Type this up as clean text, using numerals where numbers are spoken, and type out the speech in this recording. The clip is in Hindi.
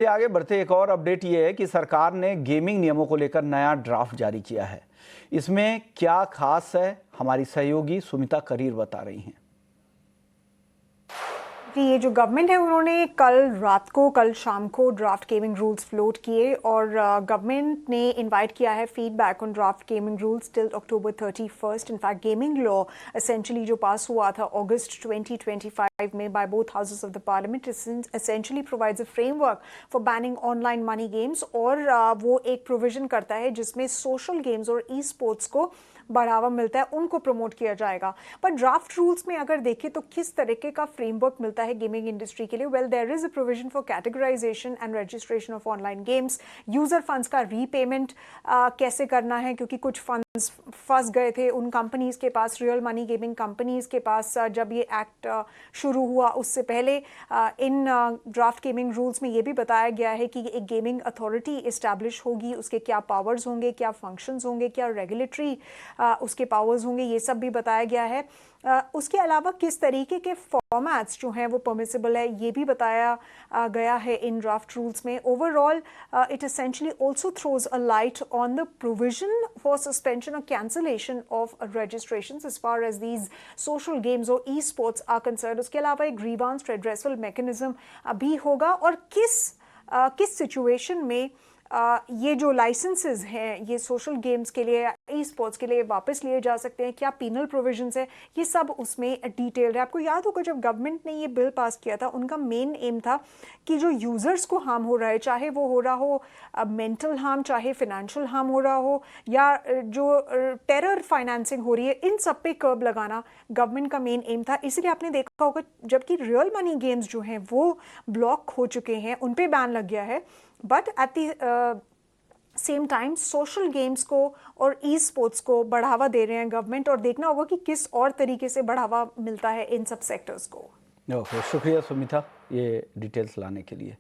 ये आगे बढ़ते एक और अपडेट ये है कि सरकार ने गेमिंग नियमों को लेकर नया ड्राफ्ट जारी किया है। इसमें क्या खास है, हमारी सहयोगी सुमिता करीर बता रही हैं। कि ये जो गवर्नमेंट है उन्होंने कल शाम को ड्राफ्ट गेमिंग रूल्स फ्लोट किए और गवर्नमेंट ने इनवाइट किया है feedback on draft gaming rules till October 31st। In fact gaming law essentially जो पास हुआ था अगस्त 2025 में by both houses of the parliament essentially provides a framework for banning online money games और वो एक प्रोविजन करता है जिसमें सोशल गेम्स और ई स्पोर्ट्स को बढ़ावा मिलता है, उनको प्रमोट किया जाएगा। पर ड्राफ्ट रूल्स में अगर देखें तो किस तरीके का फ्रेमवर्क मिलता है गेमिंग इंडस्ट्री के लिए? Well, there is a provision for categorization and registration of online games, user funds का रीपेमेंट कैसे करना है, क्योंकि कुछ फंड्स फंस गए थे उन कंपनीज के पास, रियल मनी गेमिंग कंपनीज के पास, जब ये एक्ट शुरू हुआ उससे पहले। इन ड्राफ्ट गेमिंग रूल्स में ये भी बताया गया है कि एक गेमिंग अथॉरिटी इस्टेब्लिश होगी, उसके क्या पावर्स होंगे, क्या फंक्शंस होंगे, क्या रेगुलेटरी उसके पावर्स होंगे, ये सब भी बताया गया है। उसके अलावा किस तरीके के फॉर्मेट्स जो हैं वो परमिसिबल है ये भी बताया गया है इन ड्राफ्ट रूल्स में। Overall it essentially also throws a light on the provision for suspension और cancellation of registrations as far as these social games और ई स्पोर्ट्स आर कंसर्न। उसके अलावा एक ग्रीवांस रेड्रेसल मैकेनिज्म भी होगा और किस सिचुएशन में ये जो लाइसेंसेस हैं ये सोशल गेम्स के लिए, ई स्पोर्ट्स के लिए वापस लिए जा सकते हैं, क्या पीनल प्रोविजंस है, ये सब उसमें डिटेल्ड है। आपको याद होगा जब गवर्नमेंट ने ये बिल पास किया था उनका मेन एम था कि जो यूज़र्स को हार्म हो रहा है, चाहे वो हो रहा हो मेंटल हार्म, चाहे फिनेंशियल हार्म हो रहा हो, या जो टेरर फाइनेंसिंग हो रही है, इन सब पे कर्ब लगाना गवर्नमेंट का मेन एम था। इसलिए आपने देखा होगा जबकि रियल मनी गेम्स जो हैं वो ब्लॉक हो चुके हैं, उन पर बैन लग गया है, but at the same time social games को और ई स्पोर्ट्स को बढ़ावा दे रहे हैं गवर्नमेंट, और देखना होगा कि किस और तरीके से बढ़ावा मिलता है इन सब सेक्टर्स को। ओके, शुक्रिया सुमिता ये डिटेल्स लाने के लिए।